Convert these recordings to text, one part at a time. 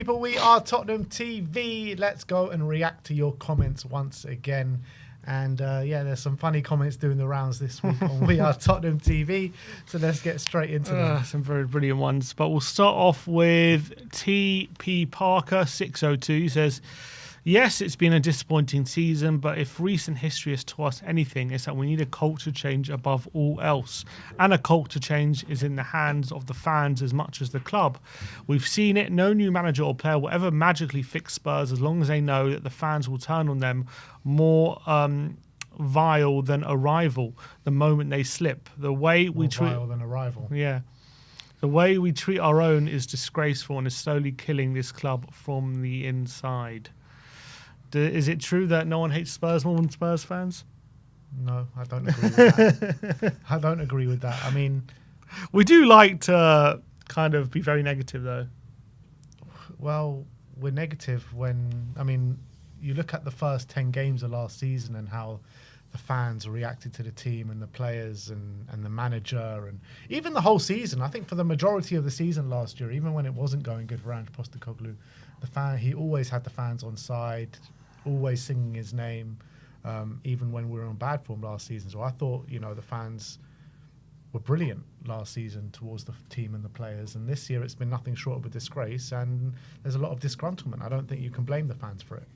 People, we are Tottenham TV. Let's go and react to your comments once again. And yeah, there's some funny comments doing the rounds this week on We Are Tottenham TV. So let's get straight into them. Some very brilliant ones. But we'll start off with TP Parker 602. He says, yes, it's been a disappointing season, but if recent history has taught us anything, it's that we need a culture change above all else. And a culture change is in the hands of the fans as much as the club. We've seen it. No new manager or player will ever magically fix Spurs as long as they know that the fans will turn on them more vile than a rival the moment they slip. The way we treat vile than a rival. Yeah. The way we treat our own is disgraceful and is slowly killing this club from the inside. Is it true that no one hates Spurs more than Spurs fans? No, I don't agree with that. I don't agree with that. I mean, we do like to kind of be very negative, though. Well, we're negative when, I mean, you look at the first 10 games of last season and how the fans reacted to the team and the players and the manager and even the whole season. I think for the majority of the season last year, even when it wasn't going good for Ange Postecoglou, he always had the fans on side, always singing his name, even when we were on bad form last season. So I thought, the fans were brilliant last season towards the team and the players. And this year it's been nothing short of a disgrace, and there's a lot of disgruntlement. I don't think you can blame the fans for it.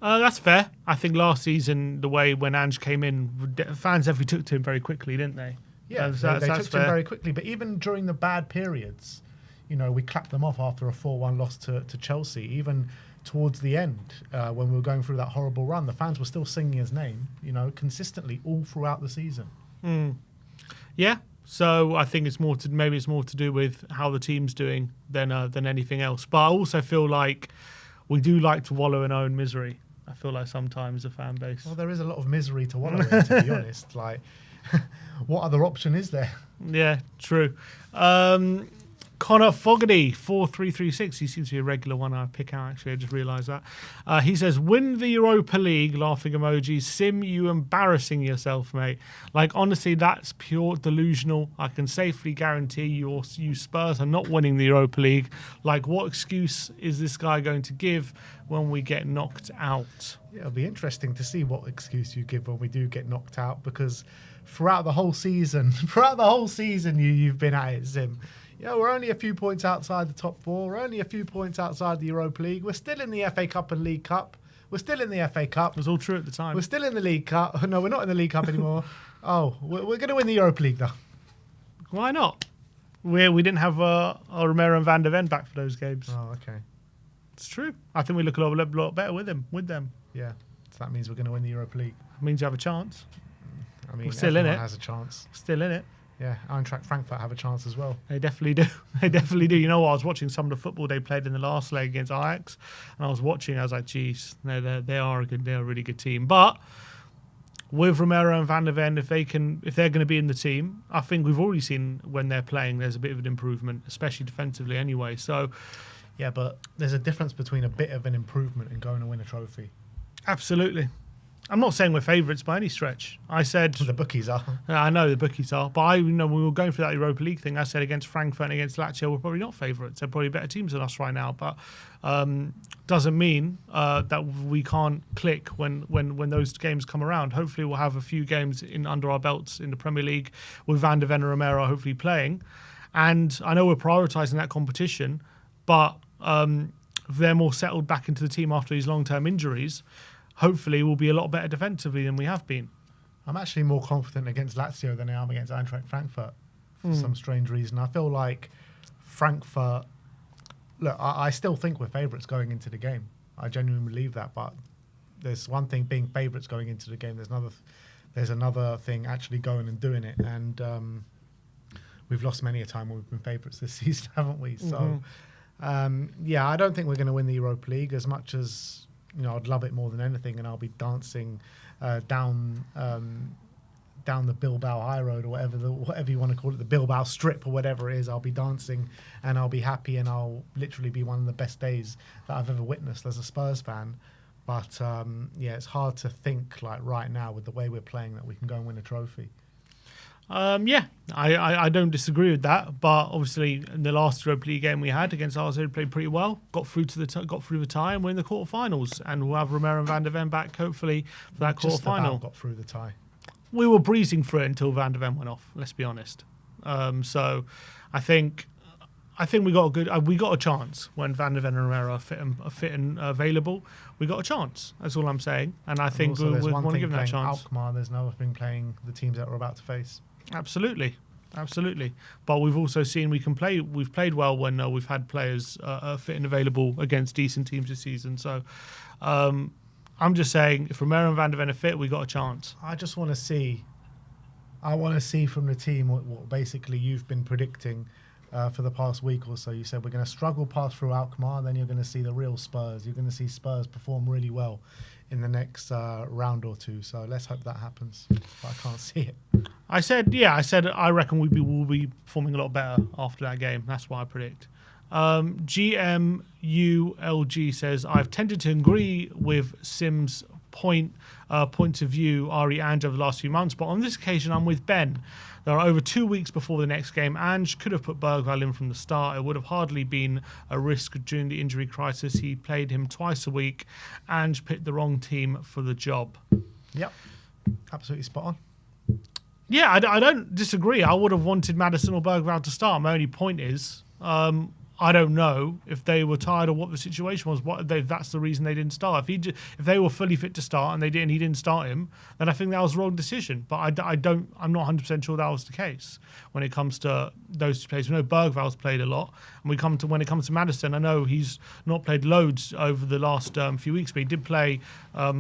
That's fair. I think last season, the way when Ange came in, fans definitely took to him very quickly, didn't they? Yeah, they took to him very quickly. But even during the bad periods, we clapped them off after a 4-1 loss to Chelsea. Even towards the end, when we were going through that horrible run, the fans were still singing his name, consistently all throughout the season. Yeah. So I think maybe it's more to do with how the team's doing than anything else. But I also feel like we do like to wallow in our own misery. I feel like sometimes the fan base. Well, there is a lot of misery to wallow in, to be honest. Like, what other option is there? Yeah, true. Connor Fogarty 4336. He seems to be a regular one I pick out, actually. I just realised that. He says, win the Europa League, laughing emoji. Sim, you embarrassing yourself, mate. Like, honestly, that's pure delusional. I can safely guarantee you Spurs are not winning the Europa League. Like, what excuse is this guy going to give when we get knocked out? Yeah, it'll be interesting to see what excuse you give when we do get knocked out, because throughout the whole season, you've been at it, Sim. We're only a few points outside the top four. We're only a few points outside the Europa League. We're still in the FA Cup and League Cup. We're still in the FA Cup. It was all true at the time. We're still in the League Cup. No, we're not in the League Cup anymore. We're going to win the Europa League, though. Why not? We didn't have our Romero and Van der Ven back for those games. Oh, okay. It's true. I think we look a lot better with them. Yeah, so that means we're going to win the Europa League. It means you have a chance. I mean, we're still in it. Has a chance. Still in it. Yeah, Eintracht Frankfurt have a chance as well. They definitely do. They definitely do. You know what? I was watching some of the football they played in the last leg against Ajax, and I was like, geez, they are a really good team. But with Romero and Van der Ven, if they're going to be in the team, I think we've already seen when they're playing, there's a bit of an improvement, especially defensively anyway. So, yeah, but there's a difference between a bit of an improvement and going to win a trophy. Absolutely. I'm not saying we're favourites by any stretch. I said the bookies are. I know the bookies are, but when we were going through that Europa League thing, I said against Frankfurt and against Lazio, we're probably not favourites. They're probably better teams than us right now, but doesn't mean that we can't click when those games come around. Hopefully, we'll have a few games under our belts in the Premier League with Van der Ven and Romero hopefully playing, and I know we're prioritising that competition, but if they're more settled back into the team after these long-term injuries, hopefully we'll be a lot better defensively than we have been. I'm actually more confident against Lazio than I am against Eintracht Frankfurt for some strange reason. I feel like Frankfurt... Look, I still think we're favourites going into the game. I genuinely believe that, but there's one thing being favourites going into the game. There's another thing actually going and doing it. And we've lost many a time when we've been favourites this season, haven't we? So, yeah, I don't think we're going to win the Europa League as much as... I'd love it more than anything, and I'll be dancing down the Bilbao High Road or whatever you want to call it, the Bilbao Strip or whatever it is. I'll be dancing and I'll be happy, and I'll literally be one of the best days that I've ever witnessed as a Spurs fan. But yeah, it's hard to think like right now with the way we're playing that we can go and win a trophy. Yeah, I don't disagree with that. But obviously, in the last Europa League game we had against Arsenal, we played pretty well. Got through the tie, and we're in the quarterfinals. And we'll have Romero and Van der Ven back hopefully for that Just quarterfinal. about got through the tie. We were breezing through it until Van der Ven went off. Let's be honest. So I think we got a chance when Van der Ven and Romero are fit and available. We got a chance. That's all I'm saying. And I think we want to give them that chance. Alkmaar, there's another thing playing the teams that we're about to face. Absolutely. But we've also seen we can play. We've played well when we've had players fit and available against decent teams this season. So I'm just saying, if Romero and Van der Ven are fit, we got a chance. I just want to see. I want to see from the team what basically you've been predicting for the past week or so. You said we're going to struggle past through Alkmaar, and then you're going to see the real Spurs. You're going to see Spurs perform really well in the next round or two. So let's hope that happens. But I can't see it. I said I reckon we'll be performing a lot better after that game. That's what I predict. GMULG says, I've tended to agree with Sim's points of view, Ari Ange, over the last few months, but on this occasion I'm with Ben. There are over 2 weeks before the next game. Ange could have put Bergwijn in from the start. It would have hardly been a risk during the injury crisis. He played him twice a week. Ange picked the wrong team for the job. Yep, absolutely spot on. Yeah, I don't disagree. I would have wanted Maddison or Bergwijn to start. My only point is, I don't know if they were tired or what the situation was. That's the reason they didn't start. If they were fully fit to start and he didn't start him, then I think that was the wrong decision. But I'm not 100% sure that was the case when it comes to those two players. We know Bergwijn's played a lot, and when it comes to Maddison, I know he's not played loads over the last few weeks, but he did play a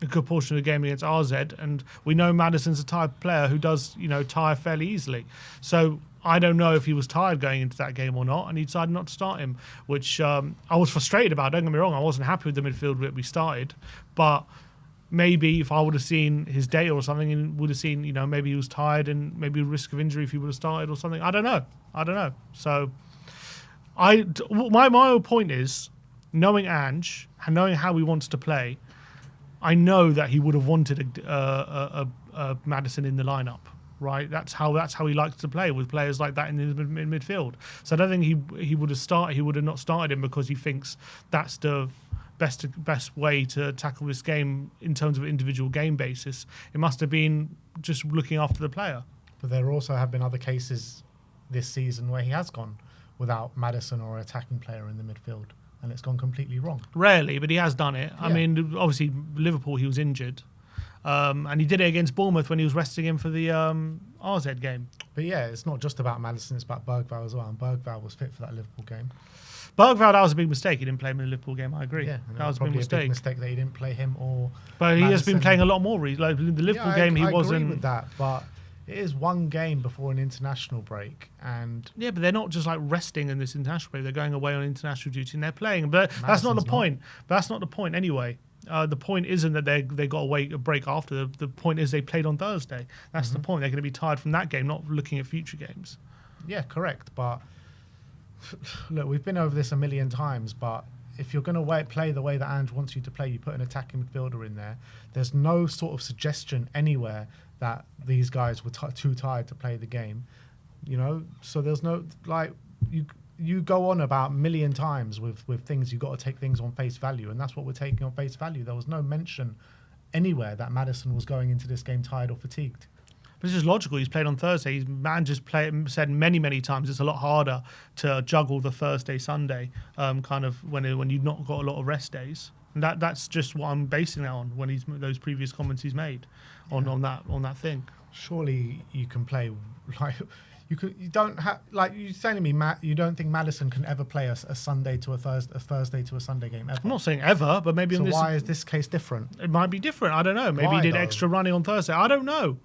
good portion of the game against RZ, and we know Maddison's a type of player who does tire fairly easily. So I don't know if he was tired going into that game or not, and he decided not to start him, which I was frustrated about. Don't get me wrong, I wasn't happy with the midfield that we started, but maybe if I would have seen his data or something and would have seen, maybe he was tired and maybe risk of injury if he would have started or something. I don't know. So my whole point is, knowing Ange and knowing how he wants to play, I know that he would have wanted a Maddison in the lineup. Right, that's how he likes to play, with players like that in the midfield. So I don't think he would have not started him because he thinks that's the best way to tackle this game in terms of individual game basis. It must have been just looking after the player. But there also have been other cases this season where he has gone without Maddison or an attacking player in the midfield, and it's gone completely wrong. Rarely, but he has done it. Yeah. I mean, obviously Liverpool, he was injured. And he did it against Bournemouth when he was resting him for the RZ game. But yeah, it's not just about Maddison, it's about Bergwijn as well. And Bergwijn was fit for that Liverpool game. Bergwijn, that was a big mistake. He didn't play him in the Liverpool game, I agree. Yeah, that was a big mistake. A big mistake that he didn't play him or But Maddison. He has been playing a lot more. Like the Liverpool game, he wasn't... I agree with that, but it is one game before an international break. And yeah, but they're not just like resting in this international break. They're going away on international duty and they're playing. But that's not the point. But that's not the point anyway. The point isn't that they got a break after. The point is they played on Thursday. That's the point. They're going to be tired from that game, not looking at future games. Yeah, correct. But look, we've been over this a million times, but if you're going to play the way that Ange wants you to play, you put an attacking midfielder in there. There's no sort of suggestion anywhere that these guys were too tired to play the game. So there's no, you go on about a million times with things. You've got to take things on face value, and that's what we're taking on face value. There was no mention anywhere that Maddison was going into this game tired or fatigued. But it's just logical. He's played on Thursday. Said many, many times it's a lot harder to juggle the Thursday, Sunday, kind of when you've not got a lot of rest days. And that's just what I'm basing that on when those previous comments he's made on that thing. Surely you can play like. You don't have, like you're saying to me, Matt. You don't think Maddison can ever play a Sunday to a Thursday to a Sunday game ever? I'm not saying ever, but maybe. So why is this case different? It might be different. I don't know. Maybe Why, he did though? extra running on Thursday. I don't know.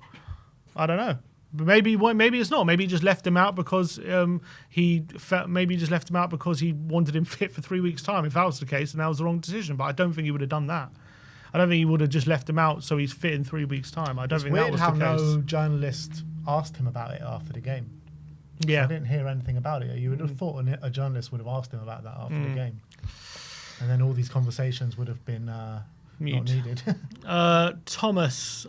But maybe it's not. Maybe he just left him out because Maybe he just left him out because he wanted him fit for 3 weeks' time. If that was the case, then that was the wrong decision. But I don't think he would have done that. I don't think he would have just left him out so he's fit in 3 weeks' time. I don't think that was the case. It's weird how no journalist asked him about it after the game. Yeah, so I didn't hear anything about it. You would have thought a journalist would have asked him about that after the game, and then all these conversations would have been not needed. Thomas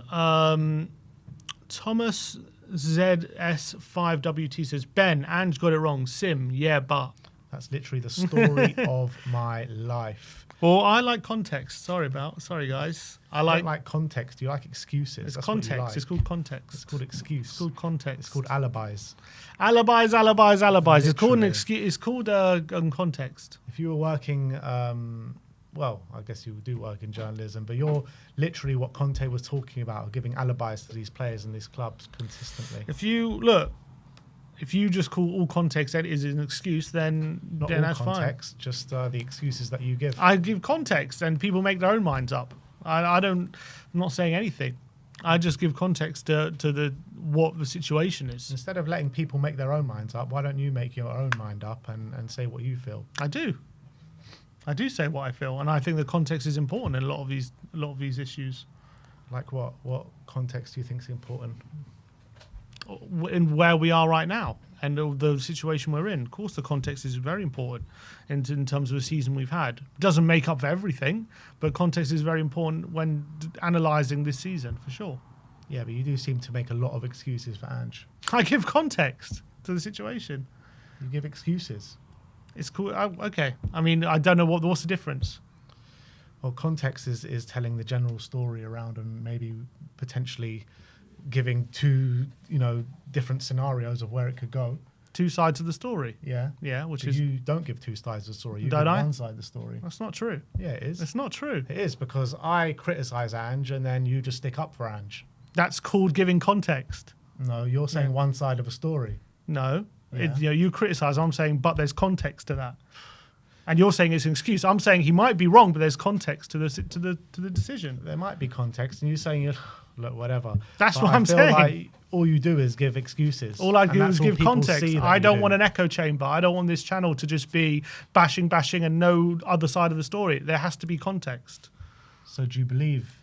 ZS5WT says, Ben, Ange got it wrong. Sim, yeah, but. That's literally the story of my life. Well, I like context. Sorry, guys. I don't like context. You like excuses. It's That's context. What you like. It's called context. It's called excuse. It's called context. It's called alibis. Alibis. Literally. It's called an excuse. It's called context. If you were working, well, I guess you do work in journalism, but you're literally what Conte was talking about, giving alibis to these players and these clubs consistently. If you just call all context that is an excuse, then Not then all that's context, fine. just the excuses that you give. I give context, and people make their own minds up. I'm not saying anything. I just give context to what the situation is. Instead of letting people make their own minds up, why don't you make your own mind up and say what you feel? I do say what I feel, and I think the context is important in a lot of these issues. Like what? What context do you think is important? In where we are right now and the situation we're in. Of course, the context is very important in terms of the season we've had. It doesn't make up for everything, but context is very important when analysing this season, for sure. Yeah, but you do seem to make a lot of excuses for Ange. I give context to the situation. You give excuses. It's cool. Okay. I mean, I don't know what's the difference. Well, context is telling the general story around and maybe potentially giving two, different scenarios of where it could go. Two sides of the story. Yeah. Yeah, which but is... You don't give two sides of the story. You Don't give I? one side of the story. That's not true. Yeah, it is. It's not true. It is, because I criticise Ange and then you just stick up for Ange. That's called giving context. No, you're saying one side of a story. No. Yeah. You criticise, I'm saying, but there's context to that. And you're saying it's an excuse. I'm saying he might be wrong, but there's context to the decision. There might be context, and you're saying, look, whatever. That's but what I'm saying. Like all you do is give excuses. All I and do that's is all give people context. see that I you don't do. want an echo chamber. I don't want this channel to just be bashing, and no other side of the story. There has to be context. So do you believe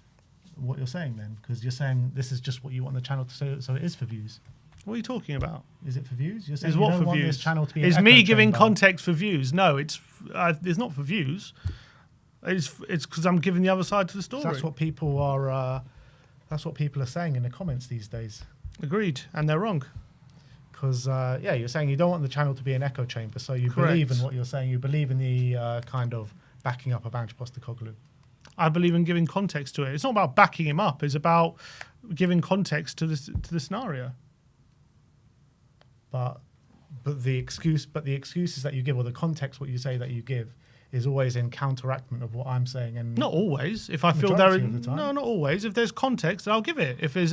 what you're saying then? Because you're saying this is just what you want the channel to say, so it is for views. What are you talking about? Is it for views? You're saying Is you what don't for want views? this channel to be Is an me echo giving chamber. context for views? No, it's not for views. It's because I'm giving the other side to the story. So that's what people are. That's what people are saying in the comments these days. Agreed, and they're wrong. Because you're saying you don't want the channel to be an echo chamber, so you Correct. believe in what you're saying. You believe in the kind of backing up of Ange Postecoglou. I believe in giving context to it. It's not about backing him up. It's about giving context to the scenario. But the excuses that you give, or the context what you say that you give, is always in counteractment of what I'm saying. And Not always. If I feel Majority of the time. no, not always. If there's context, then I'll give it. If there's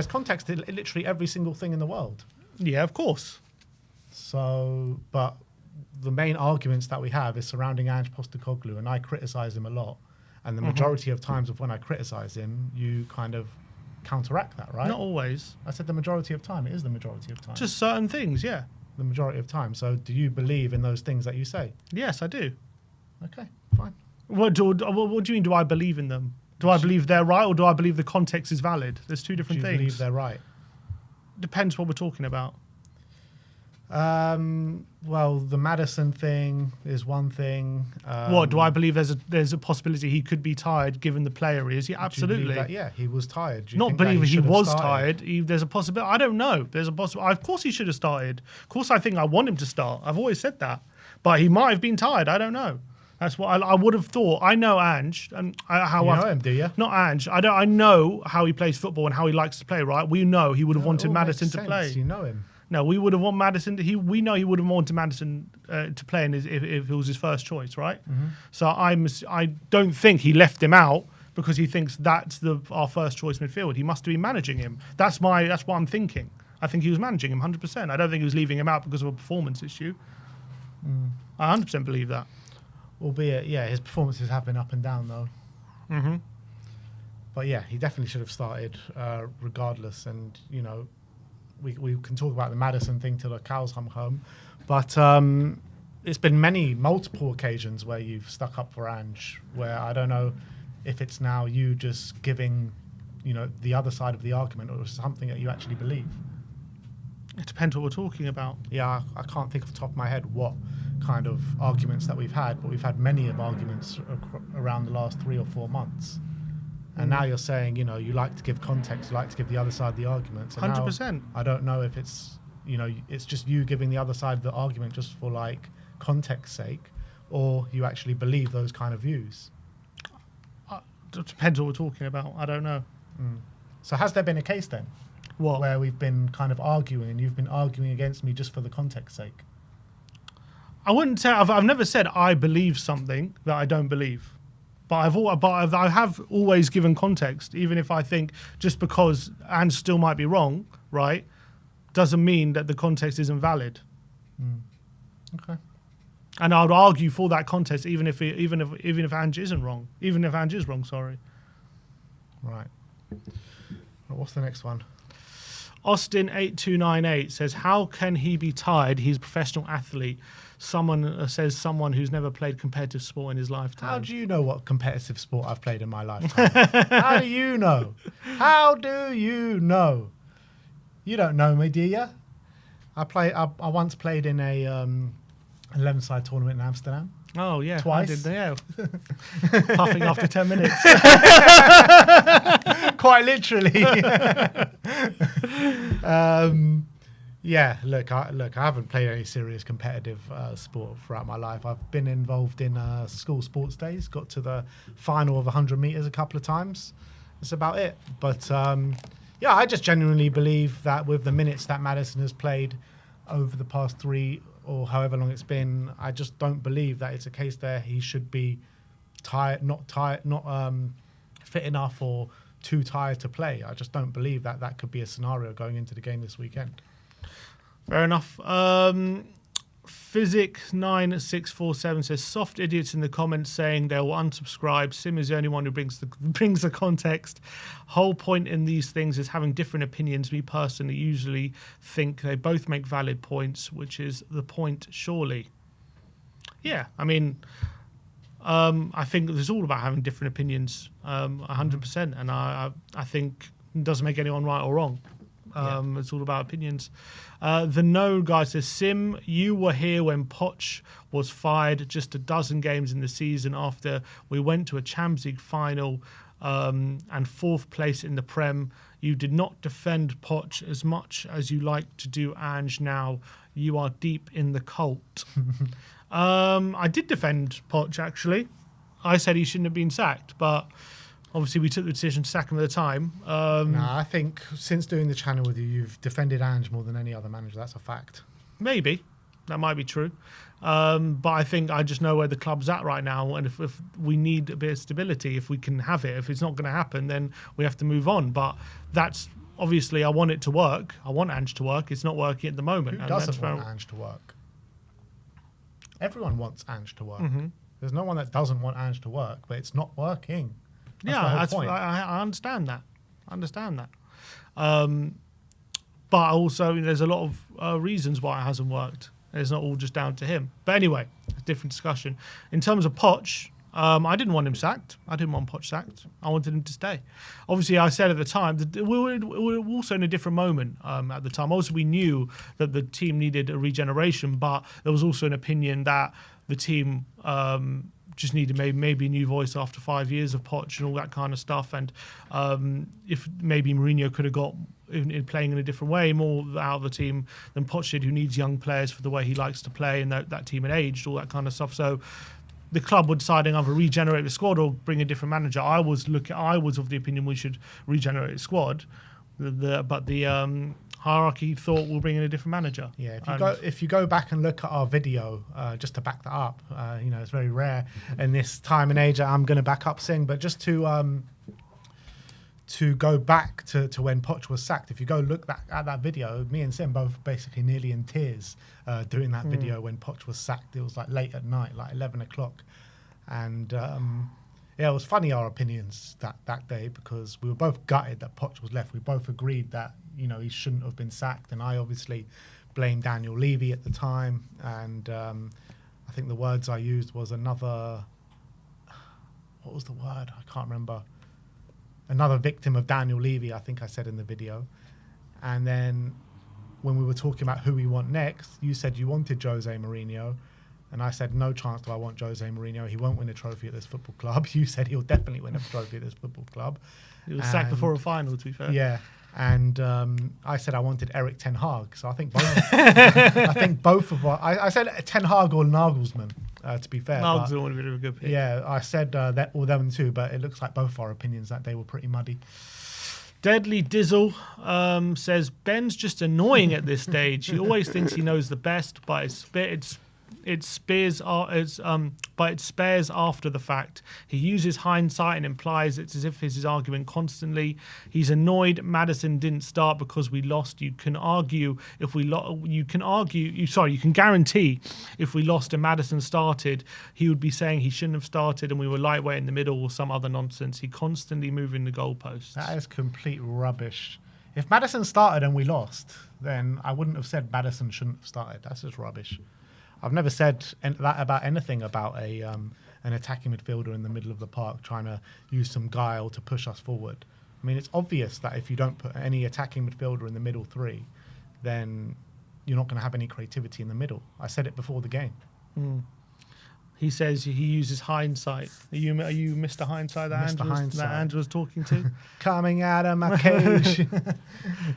context to literally every single thing in the world. Yeah, of course. So, but the main arguments that we have is surrounding Ange Postecoglou, and I criticise him a lot. And the majority of times of when I criticise him, you kind of counteract that, right? Not always. I said the majority of time. It is the majority of time. Just certain things, yeah. The majority of time. So do you believe in those things that you say? Yes, I do. Okay, fine. What do you mean, do I believe in them? Do I believe they're right, or do I believe the context is valid? There's two different Do you things. believe they're right? Depends what we're talking about. Well, the Maddison thing is one thing. What, do I believe there's a possibility he could be tired given the player he is? Yeah, Do you absolutely. believe that, yeah, he was tired. Do you Not think that believe he should have was started? tired. There's a possibility. I don't know. There's a possibility. Of course he should have started. Of course I think I want him to start. I've always said that. But he might have been tired. I don't know. That's what I would have thought. I know Ange and how You I know him, do you? Not Ange. I know how he plays football and how he likes to play. Right? We know he would have No, it wanted all Maddison makes to sense. play. You know him. No, we would have wanted Maddison. We know he would have wanted Maddison to play if it was his first choice, right? Mm-hmm. So I don't think he left him out because he thinks that's our first choice midfield. He must be managing him. That's what I'm thinking. I think he was managing him 100%. I don't think he was leaving him out because of a performance issue. I 100% believe that. Albeit, yeah, his performances have been up and down though. Mm-hmm. But yeah, he definitely should have started regardless. And we can talk about the Maddison thing till the cows come home, but it's been multiple occasions where you've stuck up for Ange, where I don't know if it's now you just giving the other side of the argument, or something that you actually believe. It depends what we're talking about. Yeah, I can't think off the top of my head what kind of arguments that we've had, but we've had many of arguments around the last 3 or 4 months. And now you're saying, you know, you like to give context, you like to give the other side the argument. So 100%. I don't know if it's, you know, it's just you giving the other side the argument just for like context sake, or you actually believe those kind of views. It depends what we're talking about. I don't know. So has there been a case then? What? Where we've been kind of arguing and you've been arguing against me just for the context sake? I wouldn't say I've never said I believe something that I don't believe, but I have always given context, even if I think just because and still might be wrong, right, doesn't mean that the context isn't valid. Okay. And I would argue for that context, even if Ange isn't wrong, even if Ange is wrong. Sorry. Right. Well, what's the next one? Austin8298 says, how can he be tired? He's a professional athlete. Someone says someone who's never played competitive sport in his lifetime. How do you know what competitive sport I've played in my lifetime? How do you know? How do you know? You don't know me, do you? I once played in a 11-side tournament in Amsterdam. Oh, yeah. Twice. I did, yeah. Puffing after 10 minutes. Quite literally. Yeah, look, I haven't played any serious competitive sport throughout my life. I've been involved in school sports days, got to the final of 100 meters a couple of times. That's about it. But yeah, I just genuinely believe that with the minutes that Maddison has played over the past 3 or however long it's been, I just don't believe that it's a case there he should be not fit enough or too tired to play. I just don't believe that that could be a scenario going into the game this weekend. Fair enough. Physic9647 says, soft idiots in the comments saying they will unsubscribe. Sim is the only one who brings the context. Whole point in these things is having different opinions. Me personally usually think they both make valid points, which is the point, surely. Yeah, I mean, I think it's all about having different opinions, 100%. And I think it doesn't make anyone right or wrong. It's all about opinions. The No guy says, Sim, you were here when Poch was fired just a dozen games in the season after we went to a Champions League final and 4th place in the Prem. You did not defend Poch as much as you like to do Ange now. You are deep in the cult. I did defend Poch, actually. I said he shouldn't have been sacked, but obviously we took the decision to sack him at the time. No, I think since doing the channel with you, you've defended Ange more than any other manager. That's a fact. Maybe. That might be true. But I think I just know where the club's at right now. And if we need a bit of stability, if we can have it, if it's not going to happen, then we have to move on. But that's obviously, I want it to work. I want Ange to work. It's not working at the moment. Who doesn't want Ange to work? Everyone wants Ange to work. Mm-hmm. There's no one that doesn't want Ange to work, but it's not working. That's I understand that. But also, there's a lot of reasons why it hasn't worked. It's not all just down to him. But anyway, a different discussion. In terms of Poch, I didn't want him sacked. I didn't want Poch sacked. I wanted him to stay. Obviously, I said at the time that we were also in a different moment at the time. Also, we knew that the team needed a regeneration, but there was also an opinion that the team just needed maybe a new voice after 5 years of Poch and all that kind of stuff. And if maybe Mourinho could have got in playing in a different way, more out of the team than Poch did, who needs young players for the way he likes to play, and that team had aged, all that kind of stuff. So the club were deciding either regenerate the squad or bring a different manager. I was of the opinion we should regenerate the squad, but the hierarchy thought we'll bring in a different manager. Yeah, if you go back and look at our video, just to back that up, it's very rare in this time and age that I'm going to back up Singh, but just to go back to when Poch was sacked, if you go look at that video, me and Sim both basically nearly in tears doing that video when Poch was sacked. It was like late at night, like 11 o'clock. And it was funny, our opinions that day, because we were both gutted that Poch was left. We both agreed that, he shouldn't have been sacked. And I obviously blamed Daniel Levy at the time. And I think the words I used was what was the word? I can't remember. Another victim of Daniel Levy, I think I said in the video. And then when we were talking about who we want next, you said you wanted Jose Mourinho. And I said, no chance do I want Jose Mourinho. He won't win a trophy at this football club. You said he'll definitely win a trophy at this football club. He was sacked before a final, to be fair. Yeah. And I said I wanted Eric Ten Hag. So I think both of our... I said Ten Hag or Nagelsmann, to be fair. Nagelsmann would have been a good pick. Yeah, I said that all them too, but it looks like both our opinions that day were pretty muddy. Deadly Dizzle says Ben's just annoying at this stage. He always thinks he knows the best, but it spares after the fact. He uses hindsight and implies it's as if it's his argument constantly. He's annoyed Maddison didn't start because we lost. You can guarantee if we lost and Maddison started, he would be saying he shouldn't have started and we were lightweight in the middle or some other nonsense. He constantly moving the goalposts. That is complete rubbish. If Maddison started and we lost, then I wouldn't have said Maddison shouldn't have started. That's just rubbish. I've never said that about anything about an attacking midfielder in the middle of the park trying to use some guile to push us forward. I mean, it's obvious that if you don't put any attacking midfielder in the middle three, then you're not going to have any creativity in the middle. I said it before the game. He says he uses hindsight. Are you Mr. Hindsight that Andrew was talking to? Coming out of my cage.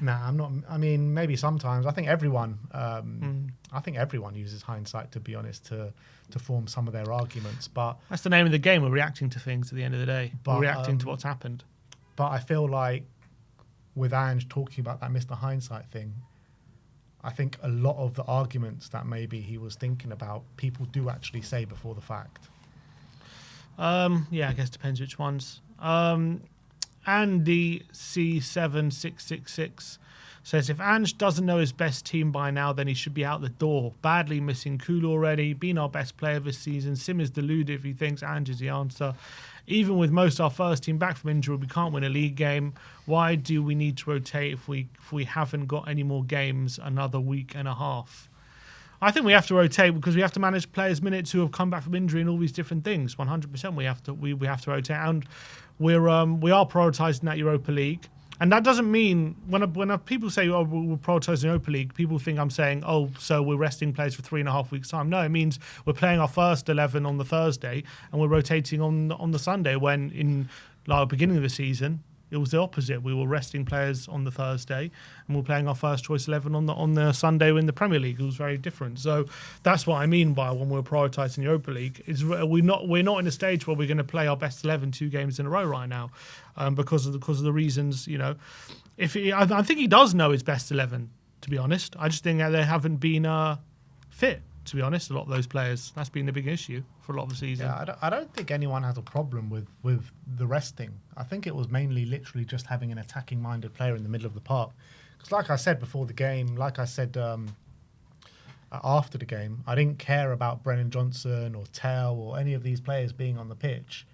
Nah, I'm not. I mean, maybe sometimes. I think everyone. I think everyone uses hindsight, to be honest, to form some of their arguments. But that's the name of the game. We're reacting to things at the end of the day. We're reacting to what's happened. But I feel like with Ange talking about that Mr. Hindsight thing, I think a lot of the arguments that maybe he was thinking about, people do actually say before the fact. Yeah, I guess it depends which ones. Andy C7666 says, if Ange doesn't know his best team by now, then he should be out the door. Badly missing Kulu already, been our best player this season. Sim is deluded if he thinks Ange is the answer. Even with most of our first team back from injury, we can't win a league game. Why do we need to rotate if we haven't got any more games another week and a half? I think we have to rotate because we have to manage players' minutes who have come back from injury and all these different things. 100% we have to rotate, and we are prioritising that Europa League. And that doesn't mean when people say, "Oh, we're prioritising Europa League," people think I'm saying, "Oh, so we're resting players for 3.5 weeks' time." No, it means we're playing our first 11 on the Thursday and we're rotating on the Sunday. When in the beginning of the season, it was the opposite. We were resting players on the Thursday and we're playing our first choice 11 on the Sunday in the Premier League. It was very different. So that's what I mean by when we're prioritising Europa League. We're not in a stage where we're going to play our best 11 2 games in a row right now, because of the reasons, you know. I think he does know his best 11, to be honest. I just think that they haven't been fit, to be honest, a lot of those players. That's been the big issue for a lot of the season. Yeah, I don't think anyone has a problem with the resting. I think it was mainly literally just having an attacking-minded player in the middle of the park. Because like I said before the game, like I said after the game, I didn't care about Brennan Johnson or Tell or any of these players being on the pitch.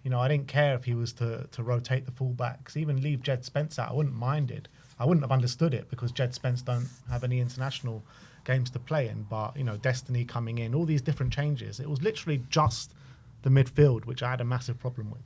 You know, I didn't care if he was to rotate the fullbacks, even leave Jed Spence out. I wouldn't mind it. I wouldn't have understood it because Jed Spence don't have any international games to play in, but you know, Destiny coming in, all these different changes. It was literally just the midfield, which I had a massive problem with.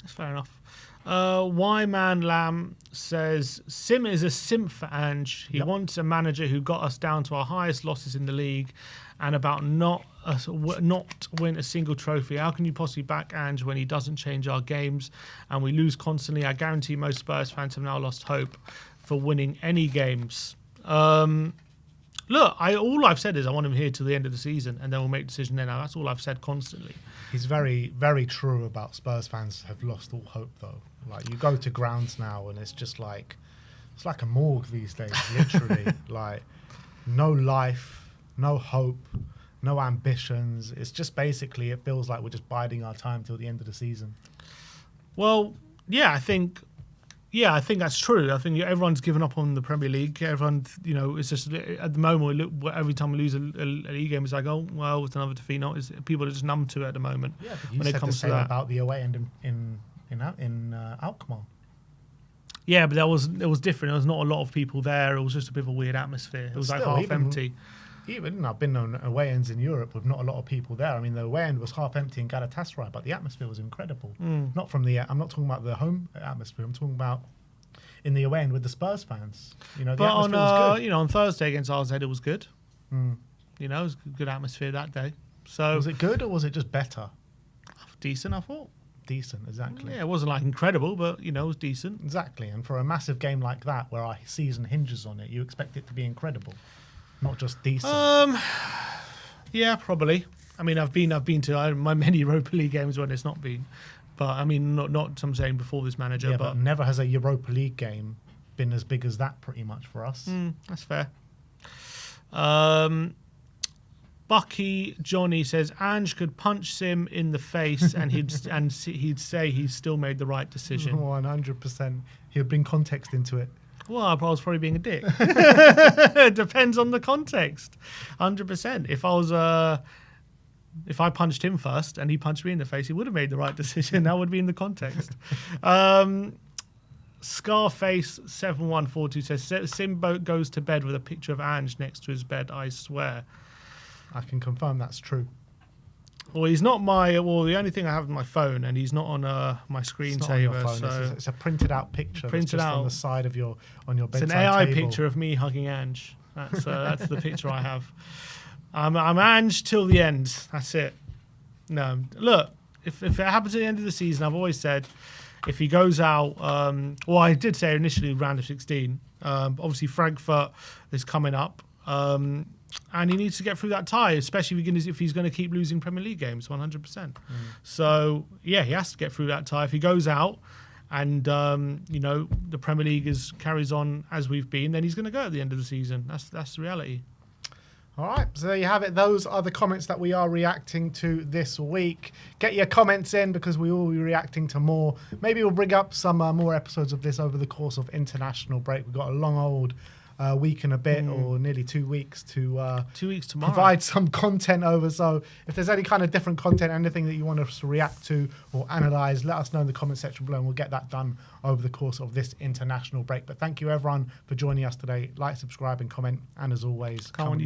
That's fair enough. Y-Man Lamb says, Sim is a simp for Ange. He wants a manager who got us down to our highest losses in the league and about not win a single trophy. How can you possibly back Ange when he doesn't change our games and we lose constantly? I guarantee most Spurs fans have now lost hope for winning any games. Look, all I've said is I want him here till the end of the season, and then we'll make a decision then. Now, that's all I've said constantly. He's very, very true about Spurs fans have lost all hope, though. Like, you go to grounds now, and it's just like, it's like a morgue these days, literally. Like, no life, no hope, no ambitions. It's just basically, it feels like we're just biding our time till the end of the season. Well, yeah, I think that's true. I think everyone's given up on the Premier League. Everyone, you know, it's just at the moment, every time we lose a league game, it's like, oh, well, it's another defeat. People are just numb to it at the moment. Yeah, but you said the same about the away end in Alkmaar. Yeah, but it was different. There was not a lot of people there. It was just a bit of a weird atmosphere. It was like half empty. Even I've been on away ends in Europe with not a lot of people there. I mean, the away end was half empty in Galatasaray, but the atmosphere was incredible. Not from I'm not talking about the home atmosphere. I'm talking about in the away end with the Spurs fans. You know, the atmosphere was good. You know, on Thursday against RZ, it was good. You know, it was a good atmosphere that day. So was it good or was it just better? decent, I thought. Decent, exactly. Yeah, it wasn't like incredible, but it was decent. Exactly. And for a massive game like that, where our season hinges on it, you expect it to be incredible, not just decent. Yeah, probably. I mean, I've been to my many Europa League games when it's not been, but I mean, not I'm saying before this manager, yeah, but never has a Europa League game been as big as that, pretty much for us. That's fair. Bucky Johnny says Ange could punch Sim in the face and he'd say he's still made the right decision. 100%. He'll bring context into it. Well, I was probably being a dick. It depends on the context. 100%. If I punched him first and he punched me in the face, he would have made the right decision. That would be in the context. Scarface 7142 says Simbo goes to bed with a picture of Ange next to his bed. I swear. I can confirm that's true. Well, he's not the only thing I have on my phone, and he's not on my screensaver. So it's a printed out picture. Printed out on the side of your bedside it's an AI table. picture of me hugging Ange. That's the picture I have. I'm Ange till the end. That's it. No, look, if it happens at the end of the season, I've always said, if he goes out, I did say initially round of 16. Obviously, Frankfurt is coming up. And he needs to get through that tie, especially if he's going to keep losing Premier League games, 100%. So, yeah, he has to get through that tie. If he goes out and, the Premier League carries on as we've been, then he's going to go at the end of the season. That's the reality. All right, so there you have it. Those are the comments that we are reacting to this week. Get your comments in because we will be reacting to more. Maybe we'll bring up some more episodes of this over the course of international break. We've got a long old week and a bit, or nearly 2 weeks to 2 weeks tomorrow. Provide some content over. So if there's any kind of different content, anything that you want us to react to or analyze, let us know in the comment section below and we'll get that done over the course of this international break. But thank you everyone for joining us today. Like, subscribe and comment, and as always,